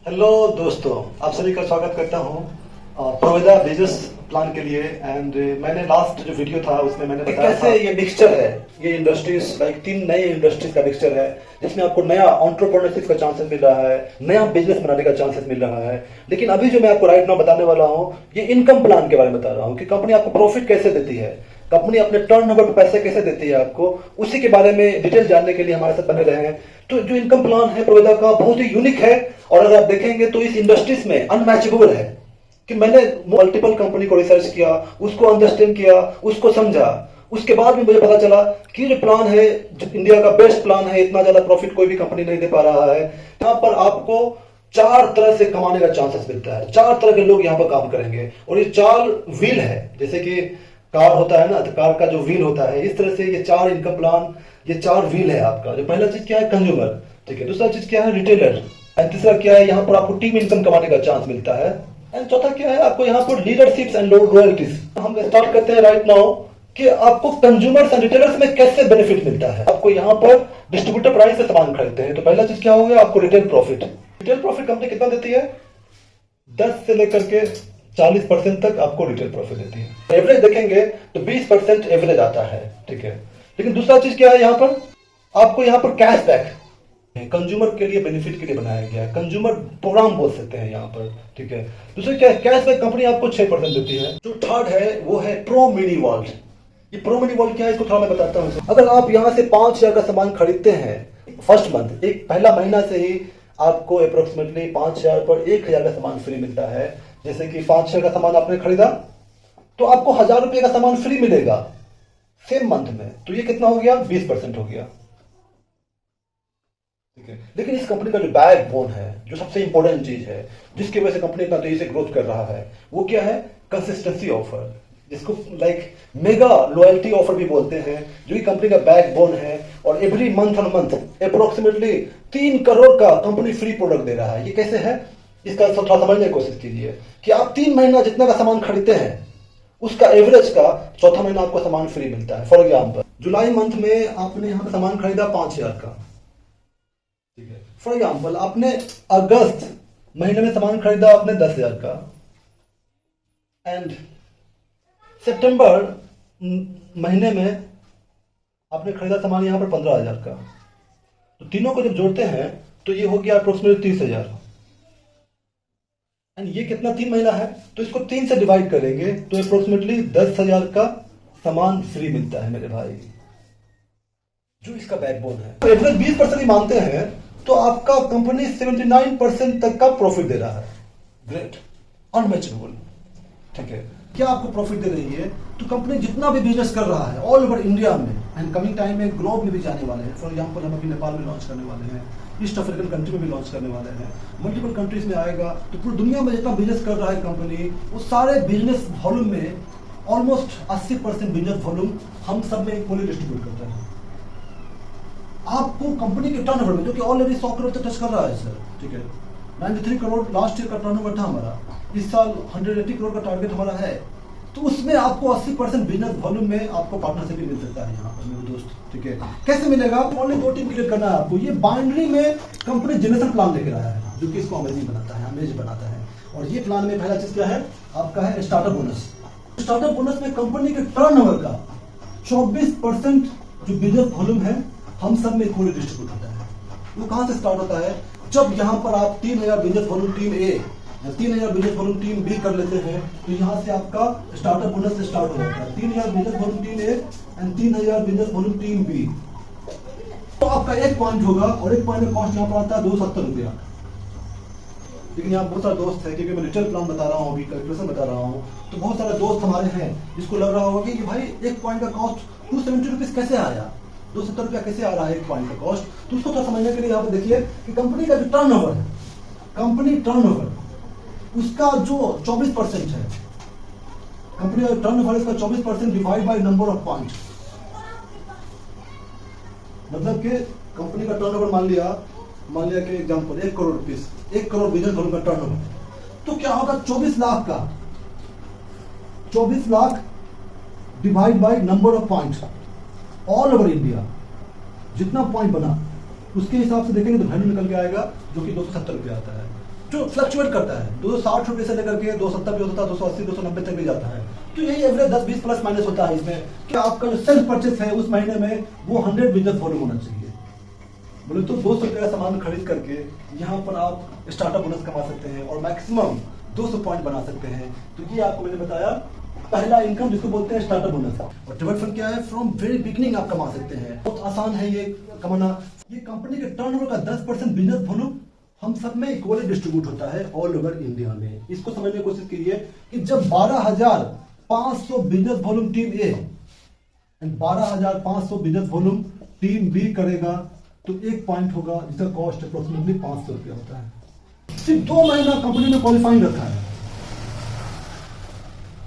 Hello दोस्तों, आप सभी का स्वागत करता हूँ प्रोवेदा बिजनेस प्लान के लिए। एंड मैंने लास्ट जो वीडियो था उसमें मैंने बताया कैसे ये मिक्सचर है, ये इंडस्ट्रीज लाइक 3 नए इंडस्ट्रीज का मिक्सचर है जिसमें आपको नया एंटरप्रेन्योरशिप का चांसेस मिल रहा है, नया बिजनेस बनाने का चांसेस मिल रहा है। लेकिन अभी जो मैं आपको राइट नाउ बताने वाला हूँ ये इनकम प्लान के बारे में बता रहा हूँ कि कंपनी आपको प्रॉफिट कैसे देती है, कंपनी अपने टर्नओवर पे पैसे कैसे देती है आपको, उसी के बारे में डिटेल जानने के लिए हमारे साथ बने रहे हैं। तो जो इनकम प्लान है प्रोवेदा का बहुत ही यूनिक है और अगर आप देखेंगे तो इस इंडस्ट्रीज में अनमैचेबल है कि मैंने मल्टीपल कंपनी को रिसर्च किया, उसको अंडरस्टैंड किया, उसको समझा, उसके बाद में मुझे पता चला कि जो प्लान है जो इंडिया का बेस्ट प्लान है, इतना ज्यादा प्रॉफिट कोई भी कंपनी नहीं दे पा रहा है। यहाँ पर आपको 4 तरह से कमाने का चांसेस मिलता है, 4 तरह के लोग यहाँ पर काम करेंगे और ये 4 व्हील है। जैसे कि कार होता है ना, तो कार का जो व्हील होता है, इस तरह से ये 4 इनकम प्लान, ये 4 व्हील है आपका। जो पहला चीज क्या है, कंज्यूमर, ठीक है। दूसरा चीज क्या है, रिटेलर। एंड तीसरा क्या है, यहाँ पर आपको टीम इनकम कमाने का चांस मिलता है। एंड चौथा क्या है, आपको यहाँ पर लीडरशिप्स एंड रॉयल्टीज। हम स्टार्ट करते हैं राइट नाउ कि आपको कंज्यूमर्स एंड रिटेलर्स में कैसे बेनिफिट मिलता है। आपको यहाँ पर डिस्ट्रीब्यूटर प्राइस से सामान खरीदते हैं तो पहला चीज क्या हो गया, आपको retail profit. Retail profit company कितना देती है, 10 से लेकर के 40% तक आपको रिटेल प्रॉफिट देती है। एवरेज देखेंगे तो 20% एवरेज आता है, ठीक है। लेकिन दूसरा चीज क्या है, यहाँ पर आपको यहाँ पर कैशबैक कंज्यूमर के लिए बेनिफिट के लिए बनाया गया है, कंज्यूमर प्रोग्राम बोल सकते हैं यहाँ पर, ठीक है। दूसरा क्या है, कैशबैक कंपनी आपको 6% देती है। जो थर्ड है वो है प्रो मिनी वर्ल्ड। ये प्रो मिनी वर्ल्ड क्या है, इसको थोड़ा मैं बताता हूँ। अगर आप यहाँ से 5,000 का सामान खरीदते हैं फर्स्ट मंथ, एक पहला महीना से ही आपको अप्रोक्सीमेटली 5,000 पर 1,000 का सामान फ्री मिलता है। जैसे कि 5,000 का सामान आपने खरीदा तो आपको 1,000 रुपये का सामान फ्री मिलेगा सेम मंथ में। तो ये कितना हो गया, 20% हो गया, ठीक है। लेकिन इस कंपनी का जो बैकबोन है, जो सबसे इंपॉर्टेंट चीज है, जिसकी वजह से कंपनी इतना तेजी से ग्रोथ कर रहा है, वो क्या है, कंसिस्टेंसी ऑफर, जिसको लाइक मेगा लॉयल्टी ऑफर भी बोलते हैं, जो कि कंपनी का बैकबोन है। और every month on month approximately 3 crore का कंपनी फ्री प्रोडक्ट दे रहा है। ये कैसे है, इसका थोड़ा समझने की कोशिश कीजिए कि आप 3 महीना जितना का सामान खरीदते हैं उसका एवरेज का चौथा महीना आपको सामान फ्री मिलता है। फॉर एग्जाम्पल जुलाई मंथ में आपने यहाँ पे सामान खरीदा 5,000 का, ठीक है। फॉर एग्जाम्पल आपने अगस्त महीने में सामान खरीदा आपने 10,000 का, एंड सितंबर महीने में आपने खरीदा सामान यहाँ पर 15,000 का। तो तीनों को जब जोड़ते हैं तो ये हो गया अप्रोक्सीमेटली 30,000। एंड ये कितना 3 महीना है, तो इसको 3 से डिवाइड करेंगे तो अप्रोक्सीमेटली 10,000 का सामान फ्री मिलता है मेरे भाई, जो इसका बैकबोन है। तो एवरेज 20% ही मानते हैं तो आपका कंपनी 79% तक का प्रॉफिट दे रहा है। ग्रेट, अनमैचेबल, ठीक है। क्या आपको प्रॉफिट दे रही है, तो कंपनी जितना भी बिजनेस कर रहा है ऑल ओवर इंडिया में एंड कमिंग टाइम में ग्लोब में भी जाने वाले हैं। फॉर एग्जांपल हम अभी नेपाल में लॉन्च करने वाले हैं, ईस्ट अफ्रीकन कंट्री में भी लॉन्च करने वाले हैं, मल्टीपल कंट्रीज में आएगा। तो पूरी दुनिया में जितना बिजनेस कर रहा है कंपनी, वो सारे बिजनेस वॉल्यूम में ऑलमोस्ट 80% बिजनेस वॉल्यूम हम सब में इक्वली डिस्ट्रीब्यूट करते हैं। आपको कंपनी के टर्नओवर में, जो कि ऑलरेडी 100 करोड़ तक टच कर रहा है सर, ठीक है। 93 करोड़ लास्ट ईयर का टर्नओवर था हमारा, इस साल 180 करोड़ का टारगेट हमारा है। तो उसमें आपको 80% बिजनेस वॉल्यूम में आपको पार्टनरशिप भी मिल सकता है यहाँ पर मेरे दोस्त, ठीक है। कैसे मिलेगा, ओनली 2 टीम क्रिएट करना है आपको। ये बाइनरी में कंपनी जनरेशन प्लान लेकर आया है, जो कि इसको अमेजिंग बनाता है, अमेज बनाता है। और ये प्लान में पहला चीज क्या है, आपका है स्टार्टअप बोनस। स्टार्टअप बोनस में कंपनी के टर्नओवर का 24% जो बिजनेस वॉल्यूम है हम सब में इक्वली डिस्ट्रीब्यूट होता है। वो कहां से स्टार्ट होता है, जब यहां पर आप 3,000 बिजनेस वॉल्यूम टीम ए या 3,000 बिजनेस वॉल्यूम टीम बी कर लेते हैं तो यहां से आपका स्टार्टअप बोनस से स्टार्ट हो जाता है। 3,000 business volume team A and 3,000 business volume team B. तो आपका 1 पॉइंट होगा और 1 पॉइंट में कॉस्ट यहाँ पर आता है 270 रुपया। लेकिन यहाँ बहुत सारे दोस्त है, क्योंकि मैं रिटेल प्लान बता रहा हूँ, अभी कैलकुलेशन बता रहा हूँ, तो बहुत सारे दोस्त हमारे हैं जिसको लग रहा होगा कि भाई 1 पॉइंट का कॉस्ट 270 रुपीज कैसे आया, 270 रुपया कैसे आ रहा है 1 पॉइंट का कॉस्ट। तो उसको थोड़ा समझने के लिए यहाँ पे देखिए कि कंपनी का जो टर्नओवर है, कंपनी टर्नओवर उसका जो 24% है, कंपनी का टर्नओवर इसका 24% divide by number of point. मतलब कि कंपनी का टर्नओवर मान लिया कि example 1 crore rupees, 1 crore business volume का टर्नओवर, तो क्या होगा 24 लाख का, 24 lakh divide by number of point all over India. जितना पॉइंट बना उसके हिसाब से देखेंगे तो वैल्यू निकल के आएगा, जो कि 270 रुपया आता है। जो फ्लक्चुएट करता है, 260 से लेकर के 270 भी होता है, 280 290 तक भी जाता है। तो यही एवरेज 10-20 प्लस माइनस होता है इसमें कि आपका जो सेल्फ परचेस है उस महीने में वो 100 बिजनेस वॉल्यूम होना चाहिए। बोले तो 200 रुपये का सामान खरीद करके यहाँ पर आप स्टार्टअप बोनस कमा सकते हैं और मैक्सिमम 200 पॉइंट बना सकते हैं। तो ये आपको मैंने बताया पहला इनकम जिसको बोलते हैं स्टार्टअप बोनस। और ट्रेवल फंड क्या है, फ्रॉम वेरी बिगिनिंग आप कमा सकते हैं, बहुत आसान है ये कमाना। ये कंपनी के टर्नओवर का 10% बिजनेस वॉल्यूम हम सब में इक्वली डिस्ट्रीब्यूट होता है ऑल ओवर इंडिया में। इसको समझने की कोशिश कीजिए कि जब 12,500 business volume team A and 12,500 business volume team B करेगा तो एक पॉइंट होगा जिसका कॉस्ट अप्रोक्सीमेटली 500 रुपया होता है। सिर्फ 2 महीना कंपनी ने क्वालिफाइंग रखा है।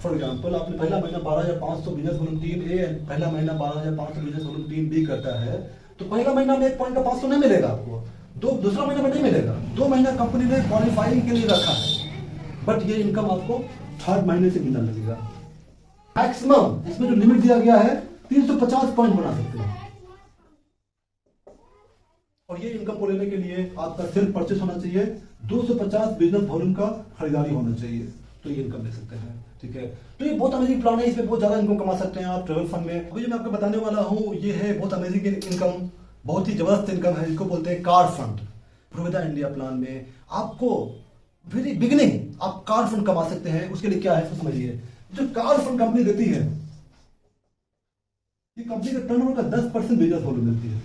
फॉर एग्जाम्पल आपने पहला महीना 12,500 business volume team A and पहला महीना 12,500 बिजनेस वॉल्यूम टीम बी करता है तो पहला महीना में 1 पॉइंट का 500 नहीं मिलेगा आपको, दूसरा महीना में नहीं मिलेगा। 2 महीना कंपनी ने क्वालिफाइंग के लिए रखा है, बट ये इनकम आपको 3rd महीने से मिलने लगेगा। मैक्सिमम इसमें जो लिमिट दिया गया है 350 पॉइंट बना सकते हैं। और ये इनकम को लेने के लिए आपका सेल्फ परचेस होना चाहिए, 250 बिजनेस वॉल्यूम का खरीदारी होना चाहिए, तो ये इनकम ले सकते हैं। ठीक है, तो ये बहुत अमेजिंग प्लान है, इसमें बहुत ज्यादा इनकम कमा सकते हैं आप ट्रेवल फंड में। अभी जो मैं आपको बताने वाला हूँ ये है बहुत अमेजिंग इनकम, बहुत ही जबरदस्त इनकम है, जिसको बोलते हैं कार फंड। प्रोविदा इंडिया प्लान में आपको वेरी बिगिनिंग आप कार फंड कमा सकते हैं। उसके लिए क्या है तो समझिए, जो कार फंड कंपनी देती है ये कंपनी के टर्नओवर का 10% बिजनेस वॉल्यूम देती है।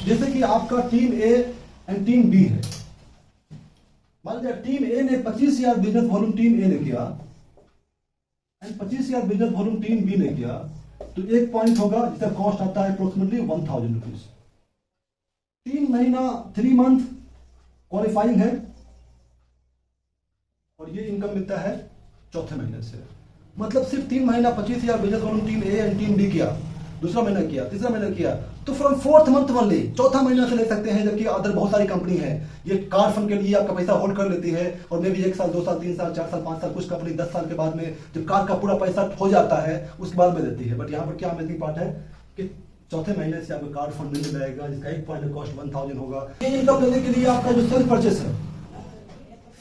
जैसे कि आपका team A and team B है, मान लीजिए टीम ए ने 25,000 बिजनेस वॉल्यूम टीम ए ने किया and 25,000 business volume team B ने किया तो एक पॉइंट होगा जिसका कॉस्ट आता है अप्रोक्सीमेटली 1,000 रुपीज। 3 महीना 3 मंथ क्वालिफाइंग है और ये इनकम मिलता है चौथे महीने से। मतलब सिर्फ 3 महीना 25,000 business volume team A and team B किया, दूसरा महीना किया, तीसरा महीना किया, तो फ्रॉम 4th मंथ ओनली चौथा महीना से ले सकते हैं। जबकि अदर बहुत सारी कंपनी है ये कार फंड के लिए आपका पैसा होल्ड कर लेती है और मे भी 1 साल 2 साल 3 साल 4 साल 5 साल, कुछ कंपनी 10 साल के बाद में जब कार का पूरा पैसा हो जाता है उसके बाद में देती है। बट यहाँ पर क्या अमेजिंग पार्ट है कि चौथे महीने से आपको कार फंड मिल जाएगा जिसका एक पॉइंट कॉस्ट 1,000 होगा। ये इनकम लेने के लिए आपका जो सेल्फ परचेस है,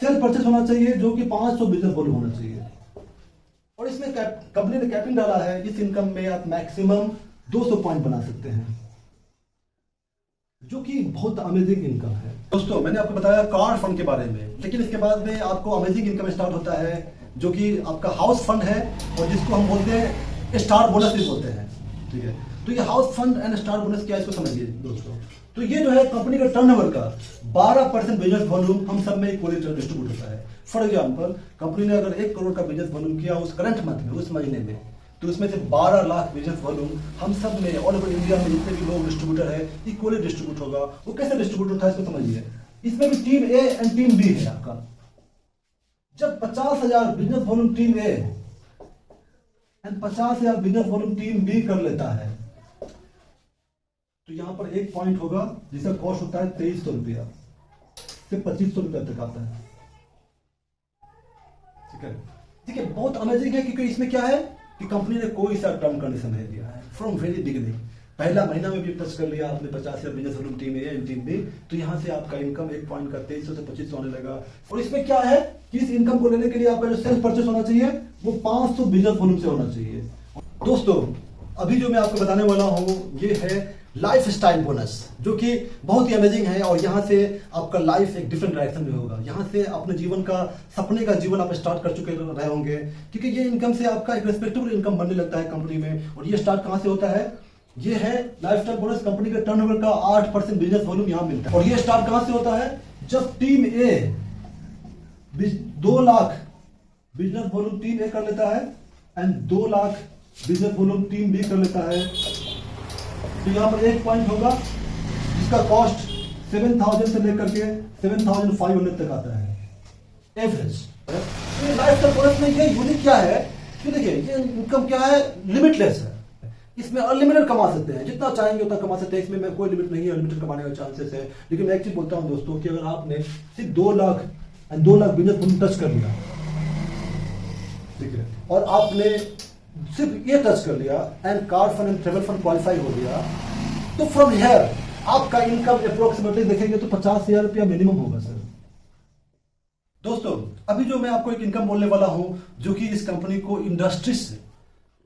सेल्फ परचेस होना चाहिए जो कि 500 बिजनेस वॉल्यूम होना चाहिए। और इसमें कंपनी ने कैपिंग डाला है, इस इनकम में आप मैक्सिमम 200 पॉइंट बना सकते हैं, जो कि बहुत अमेजिंग इनकम है। दोस्तों मैंने आपको बताया कार फंड के बारे में, लेकिन इसके बाद में आपको अमेजिंग इनकम स्टार्ट होता है जो कि आपका हाउस फंड है और जिसको हम बोलते हैं स्टार बोनस भी बोलते हैं। ठीक है, तो ये house fund and star bonus क्या है इसको समझिए दोस्तों। तो ये जो है कंपनी का टर्नओवर का 12% बिजनेस वॉल्यूम हम सब में इक्वली डिस्ट्रीब्यूट होता है। फॉर एग्जांपल कंपनी ने अगर 1 करोड़ का बिजनेस वॉल्यूम किया उस करंट मंथ में, उस महीने में, तो उसमें से 12 लाख बिजनेस वॉल्यूम हम सब में ऑल ओवर इंडिया में जितने भी लोग डिस्ट्रीब्यूटर है इक्वली डिस्ट्रीब्यूट होगा। वो कैसे डिस्ट्रीब्यूट होता है इसको समझिए। इसमें भी team A and team B है आपका। जब 50,000 business volume team A and 50,000 business volume team B कर लेता है तो यहां पर एक पॉइंट होगा जिसका कॉस्ट होता है 2300 रुपया से 2500 रुपया तक आता है। ठीक है, बहुत अमेजिंग है क्योंकि इसमें क्या है कि कंपनी ने कोई सा टर्म कंडीशन नहीं दिया है फ्रॉम वेरी बिगिनिंग। पहला महीना में भी टच कर लिया आपने 50,000 business volume team A and team B, तो यहां से आपका इनकम 1 पॉइंट का 2300 से 2500 आने लगा। और इसमें क्या है कि इस इनकम को लेने के लिए आपका जो सेल्फ परचेस होना चाहिए वो 500 बिजनेस वॉल्यूम से होना चाहिए। दोस्तों अभी जो मैं आपको बताने वाला हूं ये है लाइफ स्टाइल बोनस, जो कि बहुत ही अमेजिंग है और यहाँ से आपका लाइफ एक डिफरेंट डायरेक्शन में होगा। यहाँ से अपने जीवन का सपने का जीवन आप स्टार्ट कर चुके रहे होंगे क्योंकि ये इनकम से आपका एक रेस्पेक्टेबल इनकम बनने लगता है कंपनी में। और ये स्टार्ट कहाँ से होता है, ये है लाइफ स्टाइल बोनस। कंपनी के टर्नओवर का 8% बिजनेस वॉल्यूम यहाँ मिलता है। और ये स्टार्ट कहाँ से होता है, जब team A 2 lakh business volume team A कर लेता है and 2 lakh business volume team B कर लेता है, तो यहाँ पर एक पॉइंट होगा जिसका कॉस्ट 7,000 से लेकर के 7,500 तक आता है एवरेज। लाइफ स्टाइल बोनस में ये यूनिक क्या है कि देखिए ये इनकम क्या है, लिमिटलेस है। इसमें अनलिमिटेड कमा सकते हैं, जितना चाहेंगे उतना कमा सकते हैं। इसमें मैं कोई लिमिट नहीं है, अनलिमिटेड कमाने का चांसेस है। लेकिन मैं एक चीज बोलता हूं दोस्तों कि अगर आपने सिर्फ 2 लाख बिजनेस वॉल्यूम टच कर लिया, ठीक है, और आपने सिर्फ ये टच कर लिया and car fund and travel fund qualify हो गया, तो फ्रॉम हियर आपका इनकम अप्रोक्सीमेटली देखेंगे तो 50,000 रुपया मिनिमम होगा सर। दोस्तों अभी जो मैं आपको एक इनकम बोलने वाला हूं जो कि इस कंपनी को इंडस्ट्रीज से,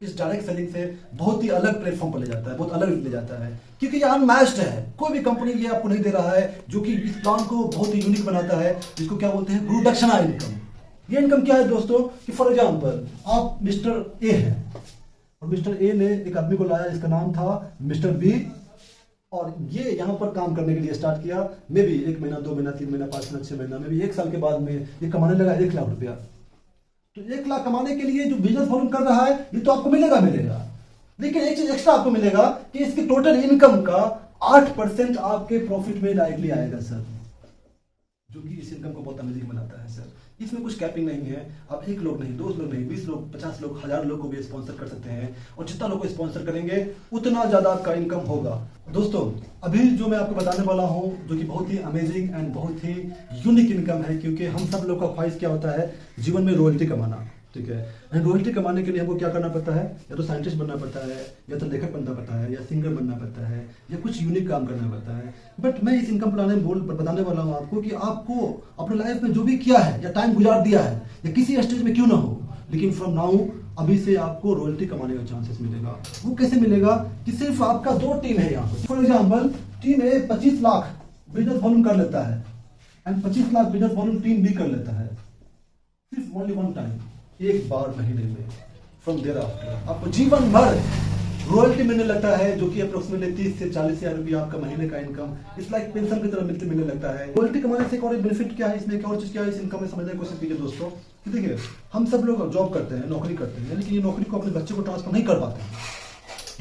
इस डायरेक्ट सेलिंग से बहुत ही अलग प्लेटफॉर्म पर ले जाता है, बहुत अलग ले जाता है, क्योंकि ये अनमैच्ड है। कोई भी कंपनी ये आपको नहीं दे रहा है, जो कि इस प्लान को बहुत ही यूनिक बनाता है, जिसको क्या बोलते हैं, प्रोडक्शनल इनकम। ये इनकम क्या है दोस्तों कि फॉर एग्जाम्पल आप मिस्टर ए हैं और मिस्टर ए ने एक आदमी को लाया जिसका नाम था मिस्टर बी, और ये यहाँ पर काम करने के लिए स्टार्ट किया। मे भी 1 महीना, 2 महीना, 3 महीना, 5 महीना, 6 महीना में भी 1 साल के बाद में ये कमाने लगा 1 लाख रुपया। तो 1 लाख कमाने के लिए जो बिजनेस वॉल्यूम कर रहा है ये तो आपको मिलेगा, लेकिन एक चीज एक्स्ट्रा आपको मिलेगा कि इसकी टोटल इनकम का 8% आपके प्रॉफिट में डायरेक्टली आएगा सर, जो कि इस इनकम को बहुत अमेजिंग बनाता है सर। इसमें कुछ कैपिंग नहीं है। आप 1 लोग नहीं, 2 लोग नहीं, 20 लोग, 50 लोग, 1000 लोग को भी स्पॉन्सर कर सकते हैं, और जितना लोग को स्पॉन्सर करेंगे उतना ज्यादा आपका इनकम होगा। दोस्तों अभी जो मैं आपको बताने वाला हूं जो कि बहुत ही अमेजिंग एंड बहुत ही यूनिक इनकम है, क्योंकि हम सब लोग का ख्वाहिश क्या होता है जीवन में रॉयल्टी कमाना, ठीक है। एंड रॉयल्टी कमाने के लिए हमको क्या करना पड़ता है, या तो साइंटिस्ट बनना पड़ता है, या तो लेखक बनना पड़ता है, या सिंगर बनना पड़ता है, या कुछ यूनिक काम करना पड़ता है। बट मैं इस इनकम प्लान में बताने वाला हूँ आपको कि आपको अपने लाइफ में जो भी किया है या टाइम गुजार दिया है या किसी स्टेज में क्यों ना हो, लेकिन फ्रॉम नाउ अभी से आपको रॉयल्टी कमाने का चांसेस मिलेगा। वो कैसे मिलेगा कि सिर्फ आपका 2 टीम है यहाँ पर। For example team A 25 lakh business volume कर लेता है and 25 lakh business volume team B कर लेता है, सिर्फ ओनली 1 टाइम, एक बार महीने में। फ्रॉम देयर आफ्टर आपको जीवन भर रॉयल्टी मिलने लगता है, जो कि अप्रोक्सीमेटली 30 से 40 हजार रुपया आपका महीने का इनकम इस लाइक पेंशन की तरह मिलने लगता है। रॉयल्टी कमाने से एक और बेनिफिट क्या है, इसमें एक और चीज क्या है इस इनकम में समझने की कोशिश कीजिए दोस्तों। कि देखिए हम सब लोग जॉब करते हैं, नौकरी करते हैं, लेकिन ये नौकरी को अपने बच्चे को ट्रांसफर नहीं कर पाते हैं।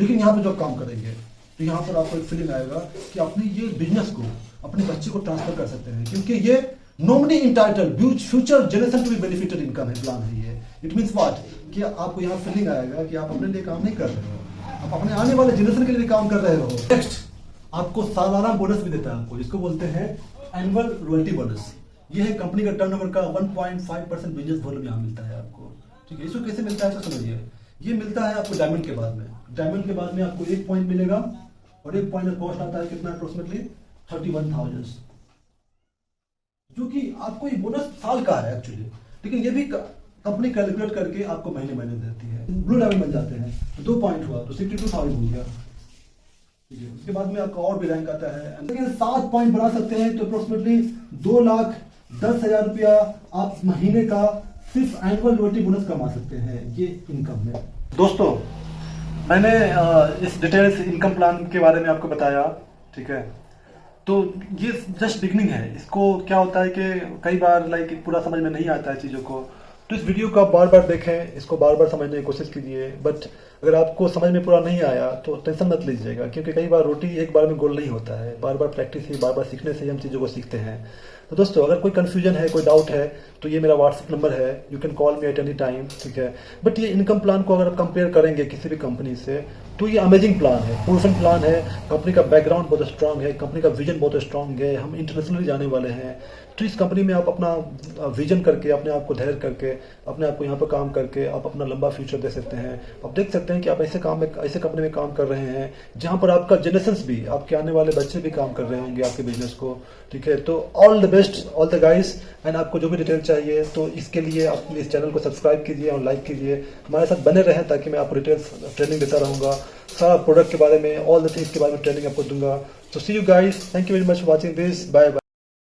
लेकिन यहाँ पे जब काम करेंगे तो यहाँ पर आपको एक फीलिंग आएगा कि अपने ये बिजनेस को अपने बच्चे को ट्रांसफर कर सकते हैं, क्योंकि ये nominee entitle future generation to be benefited income है, प्लान है ये। इट मीन्स व्हाट कि आपको यहाँ फीलिंग आएगा कि आप अपने लिए काम नहीं कर रहे हो, आप अपने आने वाले जनरेशन के लिए काम कर रहे हो। नेक्स्ट आपको सालाना बोनस भी देता है, आपको इसको बोलते हैं एनुअल रॉयल्टी बोनस। ये है कंपनी का टर्नओवर का 1.5% बिजनेस वॉल्यूम यहाँ मिलता है आपको, ठीक है। इसको कैसे मिलता है तो समझिए, ये मिलता है आपको डायमंड के बाद में। डायमंड के बाद में आपको 1 पॉइंट मिलेगा, और 1 पॉइंट का कॉस्ट आता है कितना, अप्रोक्सीमेटली 31,000, जो कि आपको ये बोनस साल का है एक्चुअली, लेकिन ये भी कंपनी कैलकुलेट करके आपको महीने महीने देती है। ब्लू डायमंड बन जाते हैं तो 2 पॉइंट हुआ तो 62,000 हो गया, ठीक है। उसके बाद में आपका और भी रैंक आता है, लेकिन 7 पॉइंट बना सकते हैं तो अप्रोक्सीमेटली 2,10,000 रुपया आप महीने का सिर्फ एनुअल रॉयल्टी बोनस कमा सकते हैं ये इनकम में। दोस्तों मैंने इस डिटेल्स इनकम प्लान के बारे में आपको बताया, ठीक है। तो ये जस्ट बिगनिंग है। इसको क्या होता है कि कई बार लाइक पूरा समझ में नहीं आता है चीज़ों को, तो इस वीडियो को आप बार बार देखें, इसको बार बार समझने की कोशिश कीजिए। बट अगर आपको समझ में पूरा नहीं आया तो टेंशन मत लीजिएगा, क्योंकि कई बार रोटी एक बार में गोल नहीं होता है, बार बार प्रैक्टिस ही, बार बार सीखने से ही हम चीज़ों को सीखते हैं। तो दोस्तों अगर कोई कन्फ्यूजन है, कोई डाउट है, तो ये मेरा व्हाट्सएप नंबर है, you can call me at any time, ठीक है। बट ये इनकम प्लान को अगर आप कंपेयर करेंगे किसी भी कंपनी से तो ये अमेजिंग प्लान है, प्रूफन प्लान है। कंपनी का बैकग्राउंड बहुत स्ट्रांग है, कंपनी का विजन बहुत स्ट्रांग है, हम इंटरनेशनली जाने वाले हैं। तो इस कंपनी में आप अपना विजन करके, अपने आप को धैर्य करके, अपने आप को यहाँ पर काम करके आप अपना लंबा फ्यूचर दे सकते हैं। आप देख सकते हैं कि आप ऐसे कंपनी में काम कर रहे हैं जहाँ पर आपका जनरेशंस भी, आपके आने वाले बच्चे भी काम कर रहे होंगे आपके बिजनेस को, ठीक है। तो all the best, all the guys. And आपको जो भी डिटेल चाहिए तो इसके लिए आप इस चैनल को सब्सक्राइब कीजिए और लाइक कीजिए, हमारे साथ बने रहें, ताकि मैं आपको डिटेल्स ट्रेनिंग देता रहूँगा, सारा प्रोडक्ट के बारे में, ऑल द थिंग्स के बारे में ट्रेनिंग आपको दूंगा। तो see you guys, thank you very much for watching this, bye bye.